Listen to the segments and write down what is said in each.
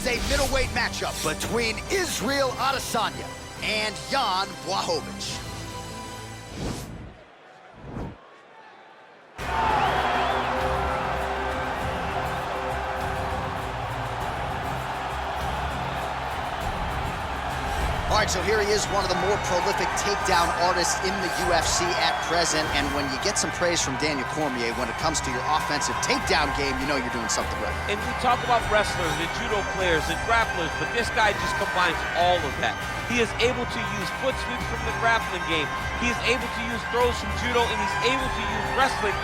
It's a middleweight matchup between Israel Adesanya and Jan Blachowicz. All right, so here he is, one of the more prolific takedown artists in the UFC at present. And when you get some praise from Daniel Cormier when it comes to your offensive takedown game, you know you're doing something right. And we talk about wrestlers and judo players and grapplers, but this guy just combines all of that. He is able to use foot sweeps from the grappling game. He is able to use throws from judo, and he's able to use wrestling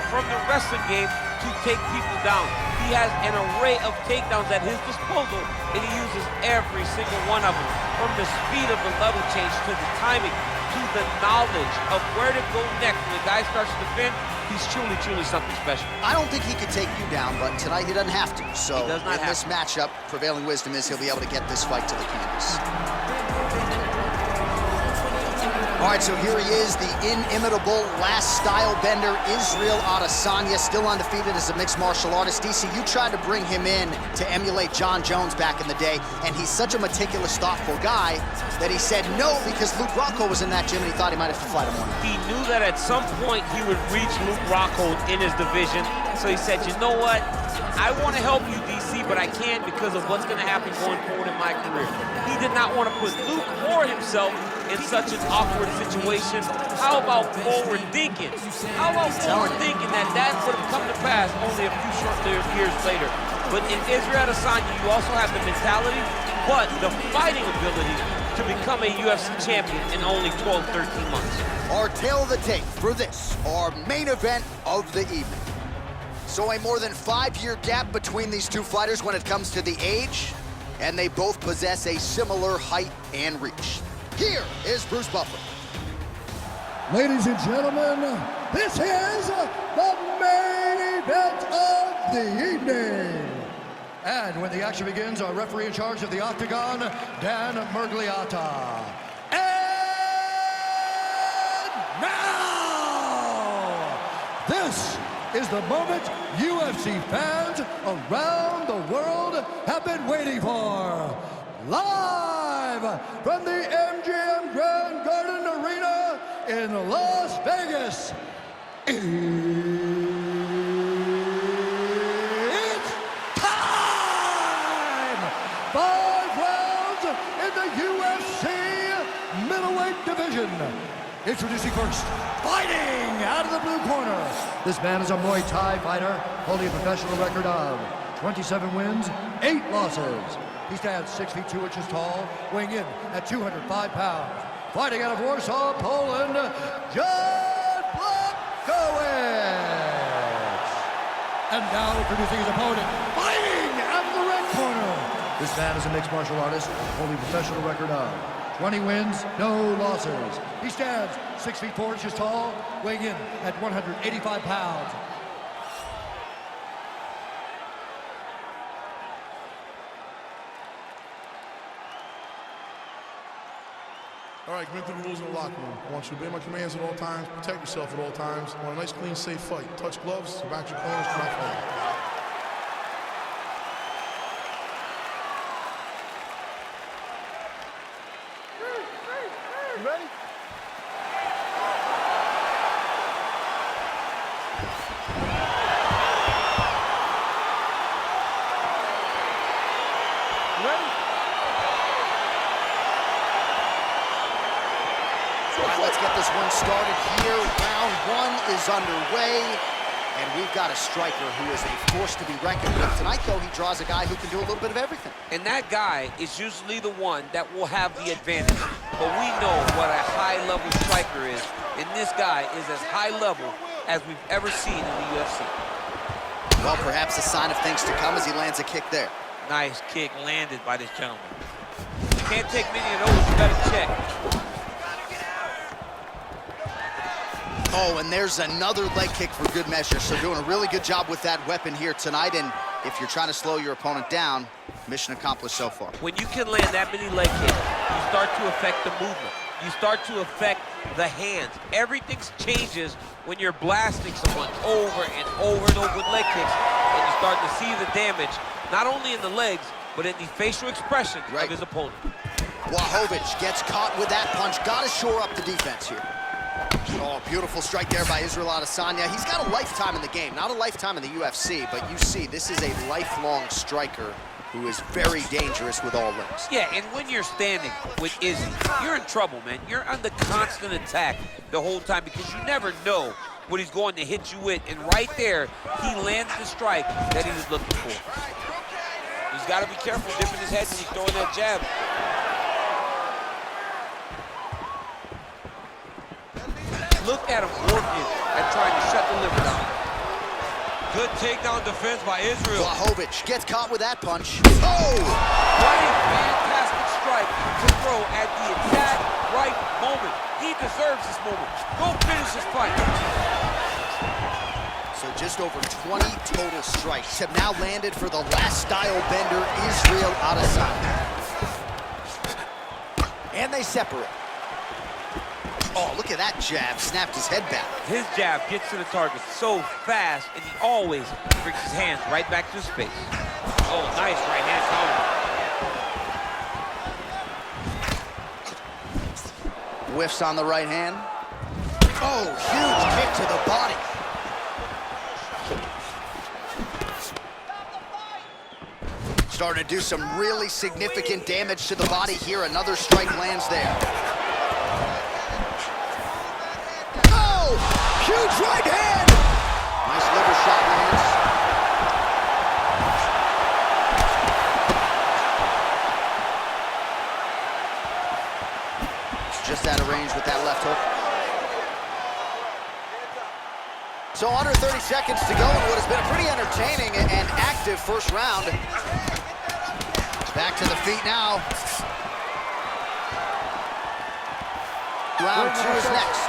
from the wrestling game to take people down. He has an array of takedowns at his disposal, and he uses every single one of them. From the speed of the level change, to the timing, to the knowledge of where to go next. When the guy starts to defend, he's truly something special. I don't think he could take you down, but tonight he doesn't have to. So he does not in this matchup, prevailing wisdom is he'll be able to get this fight to the canvas. All right, so here he is, the inimitable last style bender, Israel Adesanya, still undefeated as a mixed martial artist. DC, you tried to bring him in to emulate John Jones back in the day, and he's such a meticulous, thoughtful guy that he said no because Luke Rockhold was in that gym and he thought he might have to fight him one night. He knew that at some point he would reach Luke Rockhold in his division, so he said, you know what? I want to help you, DC, but I can't because of what's going to happen going forward in my career. He did not want to put Luke or himself in such an awkward situation. How about forward thinking? How about forward thinking that would have come to pass only a few short years later? But in Israel Adesanya, you also have the mentality, but the fighting ability to become a UFC champion in only 12, 13 months. Our tail of the tape for this, our main event of the evening. So a more than 5-year gap between these two fighters when it comes to the age, and they both possess a similar height and reach. Here is Bruce Buffer. Ladies and gentlemen, this is the main event of the evening. And when the action begins, our referee in charge of the Octagon, Dan Murgliata. And now, this is the moment UFC fans around the world have been waiting for. Live from the MGM Grand Garden Arena in Las Vegas, it's time! 5 rounds in the UFC middleweight division. Introducing first, fighting out of the blue corner. This man is a Muay Thai fighter, holding a professional record of 27 wins, 8 losses. He stands 6 feet 2 inches tall, weighing in at 205 pounds. Fighting out of Warsaw, Poland, Jan Blachowicz. And now introducing his opponent, fighting out of the red corner. This man is a mixed martial artist, holding a professional record of 20 wins, no losses. He stands 6 feet 4 inches tall, weighing in at 185 pounds. All right, come into the rules in the locker room. I want you to obey my commands at all times, protect yourself at all times. I want a nice, clean, safe fight. Touch gloves, back your corners, come out fighting. You ready? You ready? All right, let's get this one started here. Round 1 is underway, and we've got a striker who is a force to be reckoned with. Tonight, though, he draws a guy who can do a little bit of everything. And that guy is usually the one that will have the advantage. But we know what a high-level striker is, and this guy is as high-level as we've ever seen in the UFC. Well, perhaps a sign of things to come as he lands a kick there. Nice kick landed by this gentleman. You can't take many of those, you gotta check. Oh, and there's another leg kick for good measure. So doing a really good job with that weapon here tonight. And if you're trying to slow your opponent down, mission accomplished so far. When you can land that many leg kicks, you start to affect the movement. You start to affect the hands. Everything changes when you're blasting someone over and over and over with leg kicks, and you start to see the damage not only in the legs, but in the facial expression of his opponent. Blachowicz gets caught with that punch. Got to shore up the defense here. Oh, beautiful strike there by Israel Adesanya. He's got a lifetime in the game, not a lifetime in the UFC, but you see, this is a lifelong striker who is very dangerous with all limbs. Yeah, and when you're standing with Izzy, you're in trouble, man. You're under constant attack the whole time because you never know what he's going to hit you with. And right there, he lands the strike that he was looking for. He's got to be careful dipping his head when he's throwing that jab. Look at him working at trying to shut the liver down. Good takedown defense by Israel. Blachowicz gets caught with that punch. Oh! What a fantastic strike to throw at the exact right moment. He deserves this moment. Go finish this fight. So just over 20 total strikes have now landed for the last style bender, Israel Adesanya. And they separate. Oh, look at that jab, snapped his head back. His jab gets to the target so fast, and he always brings his hands right back to his face. Oh, nice right hand counter. Whiffs on the right hand. Oh, huge kick to the body. Starting to do some really significant damage to the body here. Another strike lands there. Oh, huge right hand. Nice liver shot lands. Just out of range with that left hook. So under 30 seconds to go in what has been a pretty entertaining and active first round. Back to the feet now. Round 2 is next.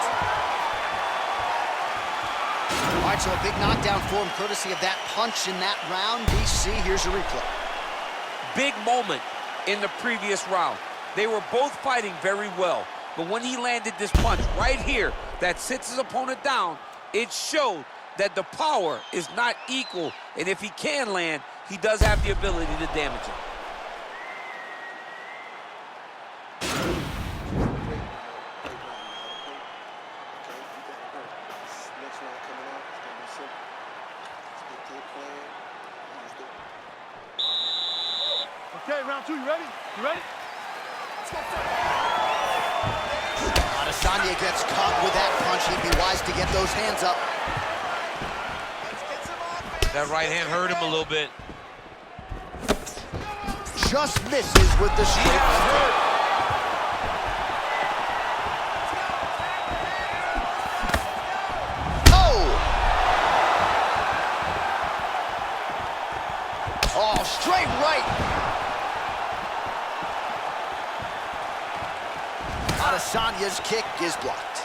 All right, so a big knockdown for him, courtesy of that punch in that round. DC, here's a replay. Big moment in the previous round. They were both fighting very well, but when he landed this punch right here that sits his opponent down, it showed that the power is not equal, and if he can land, he does have the ability to damage him. Okay, round 2, you ready? You ready? Adesanya gets caught with that punch. He'd be wise to get those hands up. That right hand hurt him a little bit. Just misses with the straight left hook. Oh, straight right. Adesanya's kick is blocked.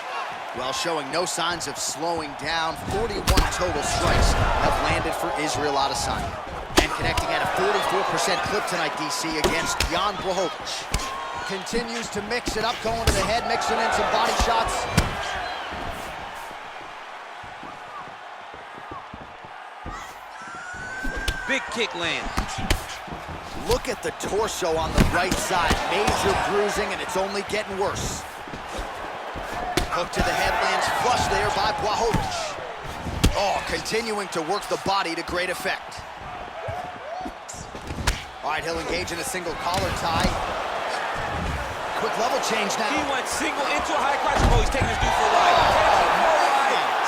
Well, showing no signs of slowing down. 41 total strikes have landed for Israel Adesanya. And connecting at a 44% clip tonight, DC, against Jan Blachowicz. Continues to mix it up, going to the head, mixing in some body shots. Big kick lands. Look at the torso on the right side. Major bruising, and it's only getting worse. Hook to the head lands flush there by Blachowicz. Oh, continuing to work the body to great effect. All right, he'll engage in a single collar tie. Quick level change now. He went single into a high crotch. Oh, he's taking his dude for a ride.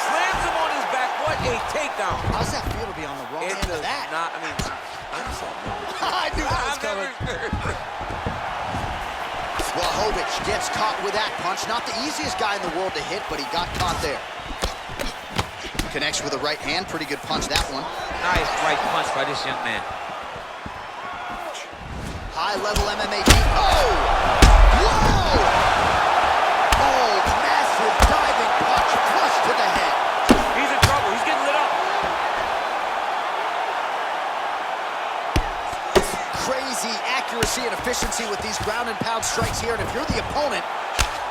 Slams him on his back. What a takedown. How's that feel to be on the wrong end of that? I mean, I knew that was coming. Blachowicz gets caught with that punch. Not the easiest guy in the world to hit, but he got caught there. Connects with the right hand. Pretty good punch, that one. Nice right punch by this young man. High-level MMA deep. Oh! Whoa! Oh, massive diving punch. Flush to the head. He's in trouble. He's getting lit up. Crazy accuracy and efficiency with these ground and pound strikes here. And if you're the opponent,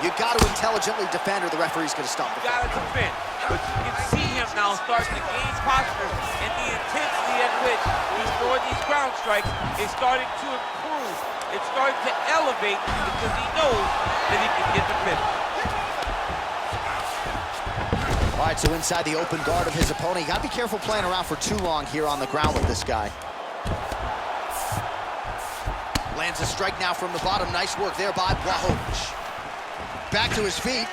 You got to intelligently defend or the referee's going to stop. You got to defend. But you can see him now starting to gain posture, and the intensity at which he's throwing these ground strikes is starting to improve. It's starting to elevate because he knows that he can get the finish. All right, so inside the open guard of his opponent, you got to be careful playing around for too long here on the ground with this guy. Lands a strike now from the bottom. Nice work there by Blachowicz. Back to his feet.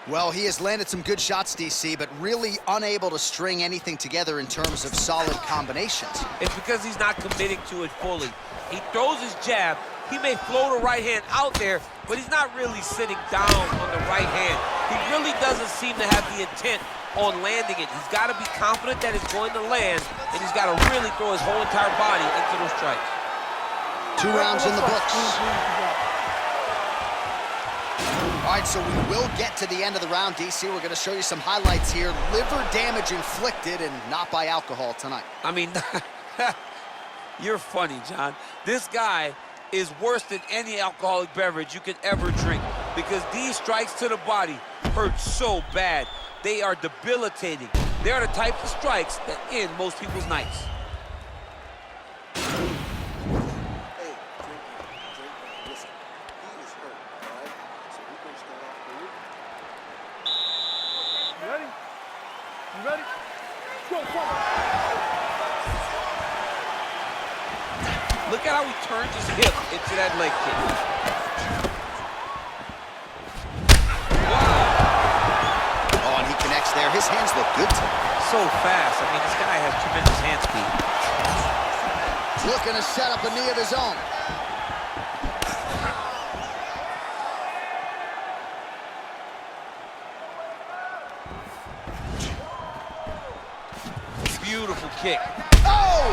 Well, he has landed some good shots, DC, but really unable to string anything together in terms of solid combinations. It's because he's not committing to it fully. He throws his jab. He may float a right hand out there, but he's not really sitting down on the right hand. He really doesn't seem to have the intent on landing it. He's got to be confident that it's going to land, and he's got to really throw his whole entire body into those strikes. 2 rounds in the books. All right, so we will get to the end of the round, DC. We're going to show you some highlights here. Liver damage inflicted, and not by alcohol tonight. I mean, you're funny, John. This guy is worse than any alcoholic beverage you could ever drink because these strikes to the body hurt so bad. They are debilitating. They're the type of strikes that end most people's nights. You ready? Go forward. Look at how he turns his hip into that leg kick. Wow. Oh, and he connects there. His hands look good tonight. So fast. I mean, this guy has tremendous hand speed. Looking to set up a knee of his own. Beautiful kick. Oh!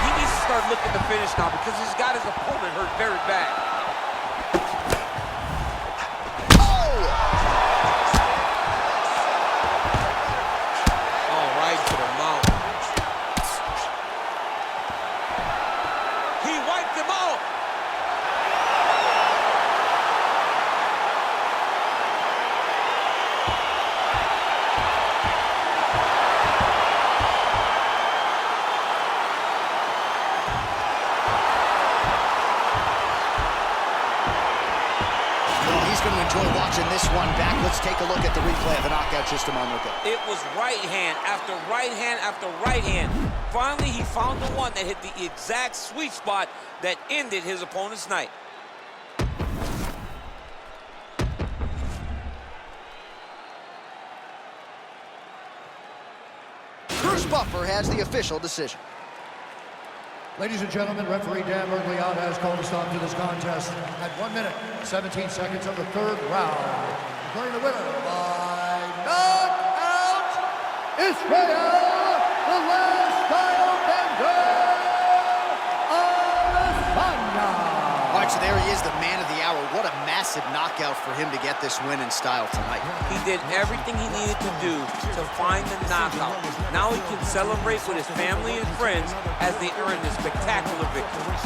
He needs to start looking to finish now because he's got his opponent hurt very bad. Oh! Oh, right to the mouth. He wiped him out. He's going to enjoy watching this one back. Let's take a look at the replay of the knockout just a moment ago. It was right hand after right hand after right hand. Finally, he found the one that hit the exact sweet spot that ended his opponent's night. Bruce Buffer has the official decision. Ladies and gentlemen, referee Jan Blachowicz has called a stop to this contest at 1 minute, 17 seconds of the 3rd round. Declaring the winner by knockout, Israel, the last style bender, Adesanya. All right, so there he is, the man of the hour. What a massive knockout for him to get this win in style tonight. He did everything he needed to do to find the knockout. Now he can celebrate with his family and friends as they earn this spectacular victory.